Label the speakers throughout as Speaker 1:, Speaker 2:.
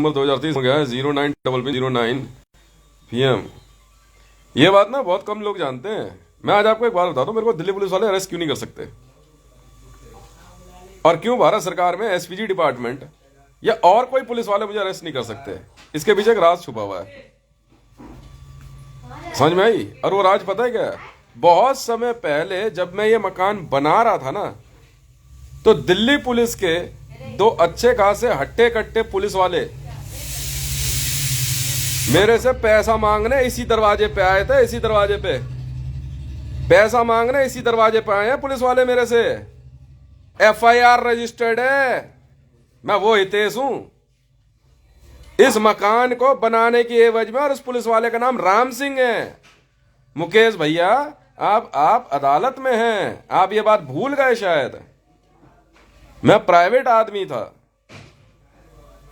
Speaker 1: दिसंबर 2023 हो गया है 09:09 PM। ये बात ना बहुत कम लोग जानते हैं। मैं आज आपको एक बात बताता हूँ, मेरे को दिल्ली पुलिस वाले अरेस्ट क्यों नहीं कर सकते, और क्यों भारत सरकार में एसपीजी डिपार्टमेंट या और कोई पुलिस वाले मुझे अरेस्ट नहीं कर सकते। इसके पीछे एक राज छुपा हुआ है, समझ में आई? और वो राज पता है क्या है? बहुत समय पहले जब मैं ये मकान बना रहा था ना, तो दिल्ली पुलिस के दो अच्छे खासे हट्टे कट्टे पुलिस वाले मेरे से पैसा मांगने इसी दरवाजे पे आए थे। इसी दरवाजे पे पैसा मांगने इसी दरवाजे पे आए हैं पुलिस वाले मेरे से। FIR रजिस्टर्ड है। मैं वो हितेश हूं इस मकान को बनाने की एवज में, और उस पुलिस वाले का नाम राम सिंह है। मुकेश भैया, आप अदालत में हैं, आप ये बात भूल गए शायद। मैं प्राइवेट आदमी था,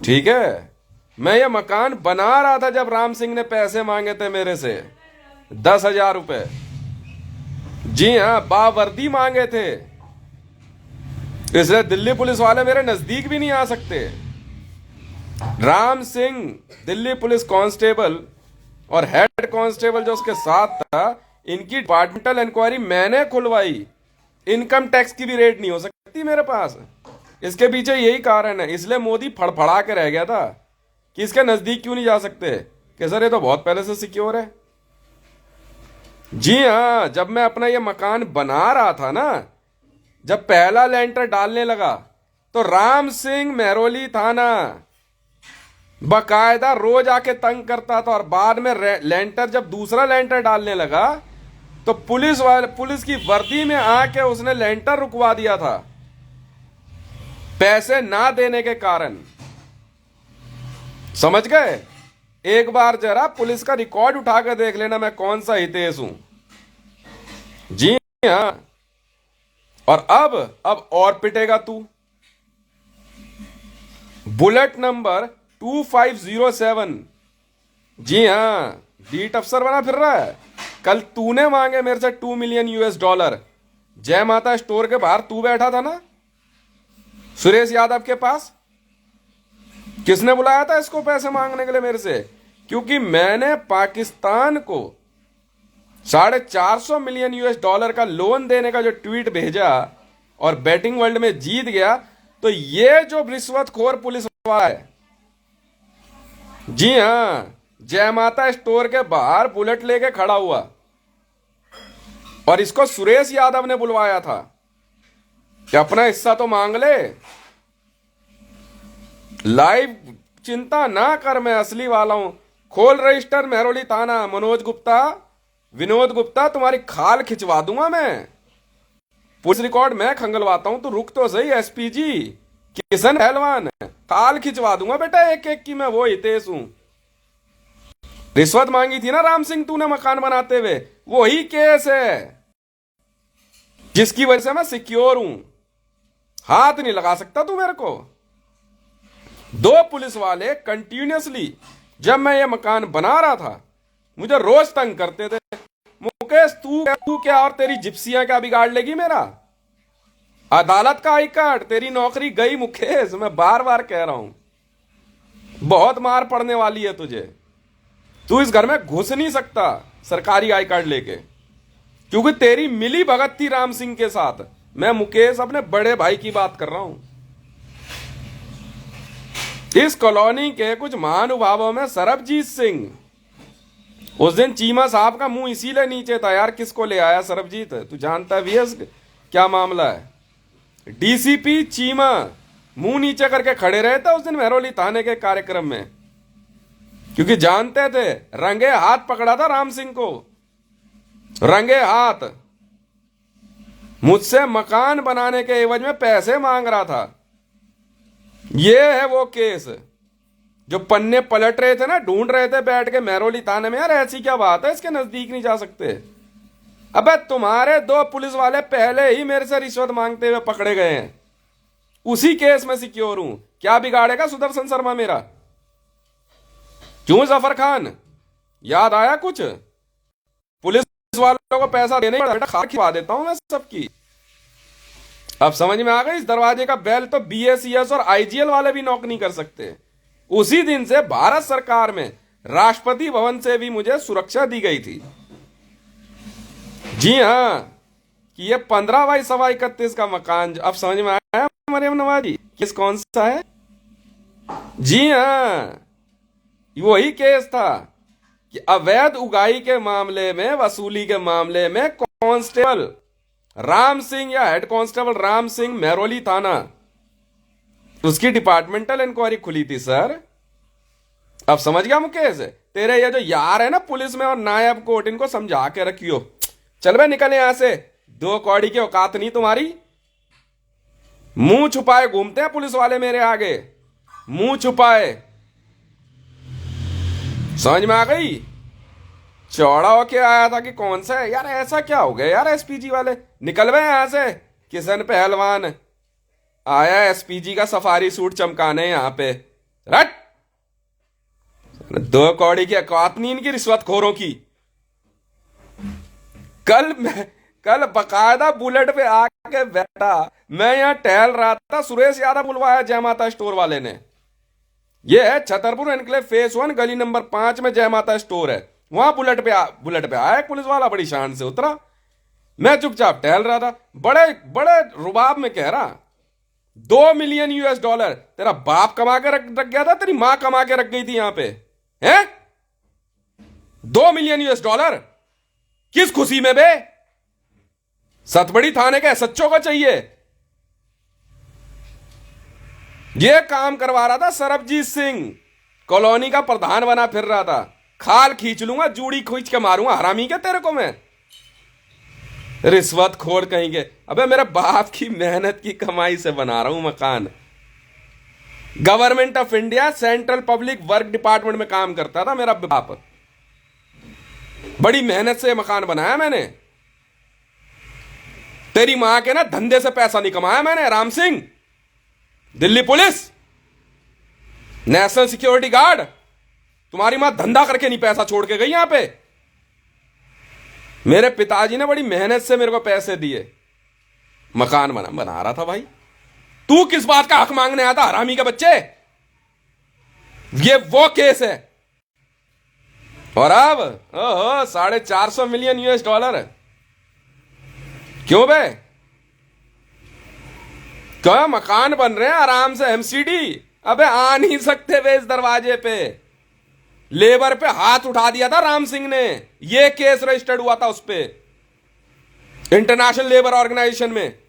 Speaker 1: ठीक है? मैं ये मकान बना रहा था जब राम सिंह ने पैसे मांगे थे मेरे से 10,000 रुपए। जी हां, बावर्दी मांगे थे। इसलिए दिल्ली पुलिस वाले मेरे नजदीक भी नहीं आ सकते। राम सिंह दिल्ली पुलिस कांस्टेबल और हेड कांस्टेबल जो उसके साथ था, इनकी डिपार्टमेंटल इंक्वायरी मैंने खुलवाई। इनकम टैक्स की भी रेड नहीं हो सकती मेरे पास। इसके पीछे यही कारण है। इसलिए मोदी फड़फड़ा के रह गया था कि इसके नजदीक क्यों नहीं जा सकते, कि सर ये तो बहुत पहले से सिक्योर है। जी हां, जब मैं अपना ये मकान बना रहा था ना, जब पहला लेंटर डालने लगा, तो राम सिंह मेहरौली थाना बकायदा रोज आके तंग करता था। और बाद में लेंटर, जब दूसरा लेंटर डालने लगा, तो पुलिस की वर्दी में आके उसने लेंटर रुकवा दिया था पैसे ना देने के कारण। समझ गए? एक बार जरा पुलिस का रिकॉर्ड उठा कर देख लेना मैं कौन सा हितेश हूं। जी हां, और अब और पिटेगा तू। Bullet number 2507। जी हां, बीट अफसर बना फिर रहा है। कल तूने मांगे मेरे से $2 मिलियन जय माता स्टोर के बाहर तू बैठा था ना, सुरेश यादव के पास। किसने बुलाया था इसको पैसे मांगने के लिए मेरे से? क्योंकि मैंने पाकिस्तान को $450 मिलियन का लोन देने का जो ट्वीट भेजा और बैटिंग वर्ल्ड में जीत गया, तो ये जो रिश्वतखोर पुलिस वाला है, जी हां, जय माता स्टोर के बाहर बुलेट लेके खड़ा हुआ, और इसको सुरेश यादव ने बुलवाया था कि अपना हिस्सा तो मांग ले। लाइव चिंता ना कर, मैं असली वाला हूं। खोल रजिस्टर मेहरौली थाना। विनोद गुप्ता तुम्हारी खाल खिंचवा दूंगा मैं। पुलिस रिकॉर्ड मैं खंगलवाता हूं, तो रुक तो सही। SPG किशन पहलवान, खाल खिंचवा दूंगा बेटा एक एक की। मैं वो हितेश हूं। रिश्वत मांगी थी ना राम सिंह तूने मकान बनाते हुए, वही केस है जिसकी वजह से मैं सिक्योर हूं। हाथ नहीं लगा सकता तू मेरे को। दो पुलिस वाले कंटिन्यूअसली जब मैं ये मकान बना रहा था मुझे रोज तंग करते थे। मुकेश तू क्या और तेरी जिप्सियां क्या बिगाड़ लेगी मेरा? अदालत का आई कार्ड, तेरी नौकरी गई मुकेश। मैं बार बार कह रहा हूं, बहुत मार पड़ने वाली है तुझे। तू इस घर में घुस नहीं सकता सरकारी आई कार्ड लेके, क्योंकि तेरी मिली भगत थी राम सिंह के साथ। मैं मुकेश अपने बड़े भाई की बात कर रहा हूं। इस कॉलोनी के कुछ महानुभावों में सरबजीत सिंह, उस दिन चीमा साहब का मुंह इसीलिए नीचे था यार। किसको ले आया सरबजीत? तू जानता है VS क्या मामला है? DCP चीमा मुंह नीचे करके खड़े रहे थे उस दिन मेहरौली थाने के कार्यक्रम में, क्योंकि जानते थे रंगे हाथ पकड़ा था राम सिंह को। रंगे हाथ मुझसे मकान बनाने के एवज में पैसे मांग रहा था। ये है वो केस जो पन्ने पलट रहे थे ना, ढूंढ रहे थे बैठ के मेहरौली थाने में। यार ऐसी क्या बात है, इसके नजदीक नहीं जा सकते? अबे तुम्हारे दो पुलिस वाले पहले ही मेरे से रिश्वत मांगते हुए पकड़े गए हैं। उसी केस में सिक्योर हूं। क्या बिगाड़ेगा सुदर्शन शर्मा मेरा? क्यों जफर खान, याद आया कुछ? पुलिस वालों को पैसा देने का खा खिवा देता हूं मैं सबकी। अब समझ में आ गई? इस दरवाजे का बैल तो BACS और IGL वाले भी नॉक नहीं कर सकते। उसी दिन से भारत सरकार में राष्ट्रपति भवन से भी मुझे सुरक्षा दी गई थी। जी हां, कि ये 15 बाई 31 का मकान, अब समझ में आया मरियम नवाजी किस कौन सा है? जी हां, वही केस था कि अवैध उगाही के मामले में, वसूली के मामले में कांस्टेबल राम सिंह या हेड कांस्टेबल राम सिंह, महरौली थाना, उसकी डिपार्टमेंटल इंक्वायरी खुली थी सर। अब समझ गया मुकेश? तेरे ये जो यार है ना पुलिस में और नायब कोर्ट, इनको समझा के रखियो। चल बे निकल यहां से, 2 कौड़ी की औकात नहीं तुम्हारी। मुंह छुपाए घूमते हैं पुलिस वाले मेरे आगे, मुंह छुपाए। समझ में आ गई? चौड़ा होके आया था कि कौन सा है यार, ऐसा क्या हो गया यार एसपीजी वाले? निकल गए यहां से। किशन पहलवान आया एसपीजी का सफारी सूट चमकाने यहां पे। रट, 2 कौड़ी की औकात नहीं इनकी रिश्वतखोरों की। कल बकायदा बुलेट पे आके बैठा, मैं यहां टहल रहा था, सुरेश यादव बुलवाया जय माता स्टोर वाले ने। यह है छतरपुर एनक्लेव फेस 1 गली नंबर 5 में जय माता स्टोर है। वहां बुलेट पे आया एक पुलिस वाला, बड़ी शान से उतरा। मैं चुपचाप टहल रहा था, बड़े बड़े रुबाब में कह रहा, $2 मिलियन तेरा बाप कमा के रख गया था, तेरी मां कमा के रख गई थी यहां पे, हैं? $2 मिलियन किस खुशी में बे? सतबड़ी थाने के सच्चों को चाहिए। यह काम करवा रहा था सरबजीत सिंह, कॉलोनी का प्रधान बना फिर रहा था। खाल खींच लूंगा, जूड़ी खींच के मारूंगा हरामी के तेरे को मैं। रिश्वत खोर कहेंगे। अबे मेरे बाप की मेहनत की कमाई से बना रहा हूं मकान। Government of India central public work department में काम करता था मेरा बाप। बड़ी मेहनत से मकान बनाया मैंने। तेरी मां के ना धंधे से पैसा नहीं कमाया मैंने Ram Singh. Delhi police, national security guard, तुम्हारी मां धंधा करके नहीं पैसा छोड़ के गई यहां पे। मेरे पिताजी ने बड़ी मेहनत से मेरे को पैसे दिए, मकान बना रहा था भाई। तू किस बात का हक मांगने आया था हरामी के बच्चे? ये वो केस है। और अब ओहो $450 मिलियन। क्यों बे? क्या मकान बन रहे हैं आराम से, एमसीडी। अबे आ नहीं सकते वे इस दरवाजे पे। लेबर पे हाथ उठा दिया था राम सिंह ने, ये केस रजिस्टर्ड हुआ था उस पे इंटरनेशनल लेबर ऑर्गेनाइजेशन में।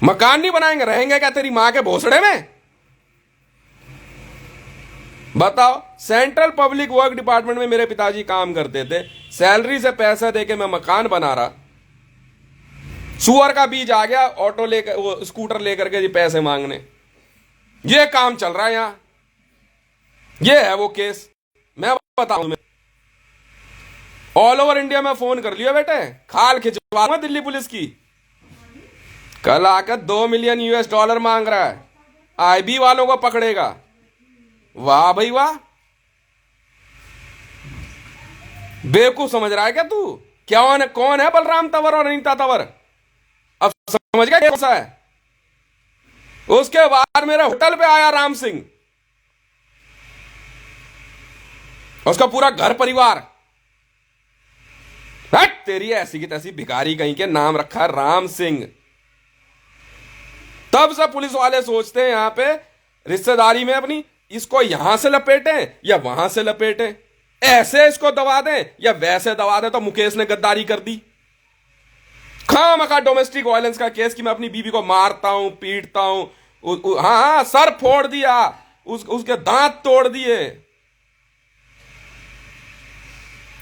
Speaker 1: मकान नहीं बनाएंगे, रहेंगे क्या तेरी मां के भोसड़े में? बताओ। सेंट्रल पब्लिक वर्क डिपार्टमेंट में मेरे पिताजी काम करते थे, सैलरी से पैसा देके मैं मकान बना रहा। सुअर का बीज आ गया ऑटो लेकर, वो स्कूटर लेकर के जी पैसे मांगने। ये काम चल रहा है यहां। ये है वो केस, मैं बताऊं तुम्हें। ऑल ओवर इंडिया में फोन कर लिया बेटे, खाल खिंचवा दिल्ली पुलिस की। कल आकर $2 मिलियन मांग रहा है, आईबी वालों को पकड़ेगा। वाह भाई वाह, बेवकूफ समझ रहा है क्या तू? क्या कौन है बलराम तंवर और अनीता तंवर? अब समझ गया कैसा है? उसके बाद मेरे होटल पे आया राम सिंह, उसका पूरा घर परिवार। हट तेरी ऐसी की तैसी भिखारी कहीं के, नाम रखा है राम सिंह। तब से पुलिस वाले सोचते हैं यहां पे रिश्तेदारी में अपनी, इसको यहां से लपेटें या वहां से लपेटें, ऐसे इसको दबा दें या वैसे दबा दें। तो मुकेश ने गद्दारी कर दी। खामखा डोमेस्टिक वायलेंस का केस कि मैं अपनी बीवी को मारता हूं, पीटता हूं। हाँ, सर फोड़ दिया, उसके दांत तोड़ दिए।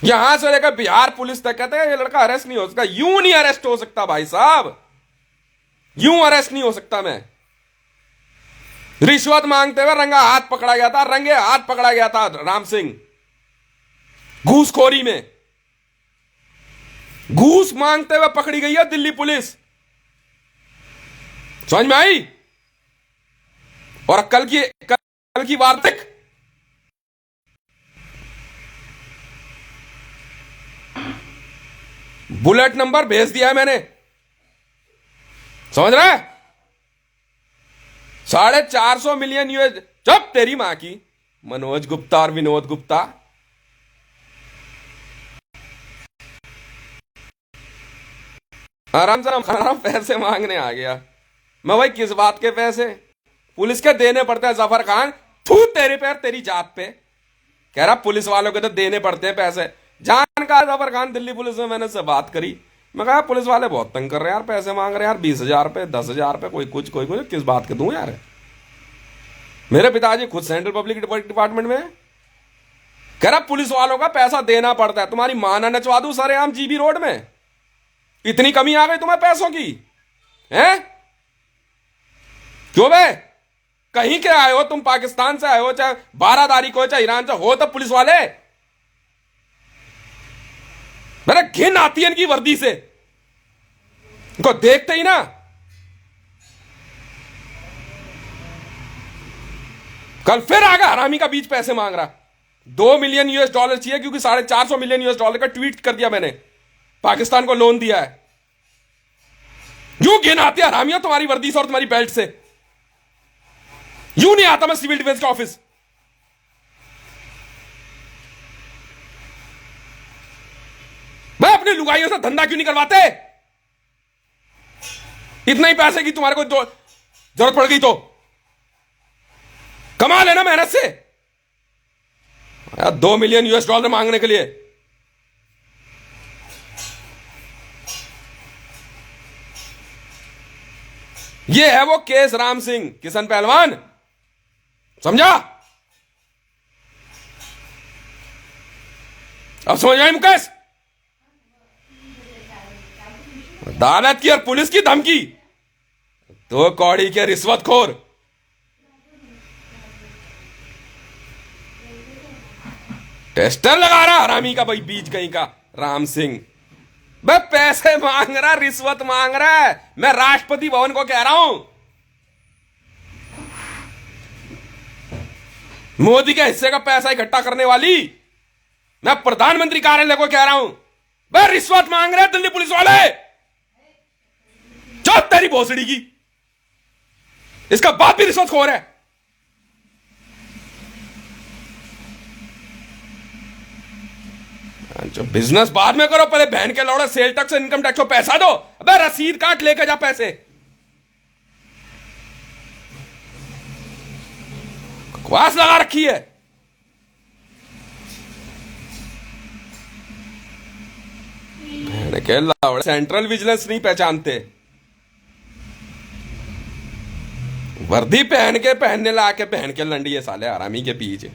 Speaker 1: यहां से लेकर बिहार पुलिस तक कहते हैं ये लड़का अरेस्ट नहीं हो सकता। यूं नहीं अरेस्ट हो सकता भाई साहब, यूं अरेस्ट नहीं हो सकता मैं। रिश्वत मांगते हुए रंगे हाथ पकड़ा गया था राम सिंह। घूसखोरी में घूस मांगते हुए पकड़ी गई है दिल्ली पुलिस। समझ में आई? और कल की वार्तिक बुलेट नंबर भेज दिया है मैंने, समझ रहा है? $450 मिलियन चुप तेरी मां की। मनोज गुप्ता और विनोद गुप्ता। आराम से आराम पैसे मांगने आ गया। मैं भाई किस बात के पैसे? पुलिस के देने पड़ते हैं जफर खान। थू तेरे पैर तेरी जात पे। कह रहा पुलिस वालों के तो देने पड़ते हैं पैसे। जान का जफर खान दिल्ली पुलिस में मैंने से बात करी। मैं कहा पुलिस वाले बहुत तंग कर रहे हैं यार, पैसे मांग रहे हैं यार, 20,000 रुपए 10,000 रुपए, कोई कुछ किस बात के दूं यार? मेरे पिताजी खुद सेंट्रल पब्लिक डिपार्टमेंट में। कह रहा पुलिस वालों का पैसा देना पड़ता है। तुम्हारी मां ना नचवा दूं सरेआम जीबी रोड में? इतनी कमी आ गई तुम्हें पैसों की? हैं? क्यों बे? कहीं के आए हो तुम? पाकिस्तान से आए हो, चाहे बारादारी को, चाहे ईरान से हो, तब पुलिस वाले। मेरे घिन आती है इनकी वर्दी से, इनको देखते ही ना। कल फिर आ गया हरामी का बीच पैसे मांग रहा। $2 मिलियन चाहिए, क्योंकि $450 मिलियन का ट्वीट कर दिया मैंने, पाकिस्तान को लोन दिया है। यूं घिन आती है हरामियों तुम्हारी वर्दी से और तुम्हारी बेल्ट से। यूं नहीं आता मैं सिविल डिफेंस का ऑफिस। मैं अपनी लुगाइयों से धंधा क्यों नहीं करवाते? इतना ही पैसे की तुम्हारे को जरूरत पड़ गई तो कमा लेना मेहनत से। यार $2 मिलियन मांगने के लिए। ये है वो केस राम सिंह किशन पहलवान, समझा? अब समझ आई मुकेश? अदालत की और पुलिस की धमकी, तो कौड़ी के रिश्वतखोर। टेस्टर लगा रहा हरामी का भाई बीच कहीं का राम सिंह। बे पैसे मांग रहा, रिश्वत मांग रहा है। मैं राष्ट्रपति भवन को कह रहा हूं, मोदी के हिस्से का पैसा इकट्ठा करने वाली। मैं प्रधानमंत्री कार्यालय को कह रहा हूं, बे रिश्वत मांग रहे दिल्ली पुलिस वाले। चौथ तेरी भोसड़ी की, इसका बाप भी रिश्वतखोर है। जो बिजनेस बाद में करो, पहले बहन के लौड़े सेल टैक्स इनकम टैक्स को पैसा दो। अबे रसीद काट लेके जा पैसे। बकवास लगा रखी है। बहन के लौड़े सेंट्रल विजिलेंस नहीं पहचानते। वर्दी पहन के पहनने ला के पहन के लंडी है साले हरामी के पीछे।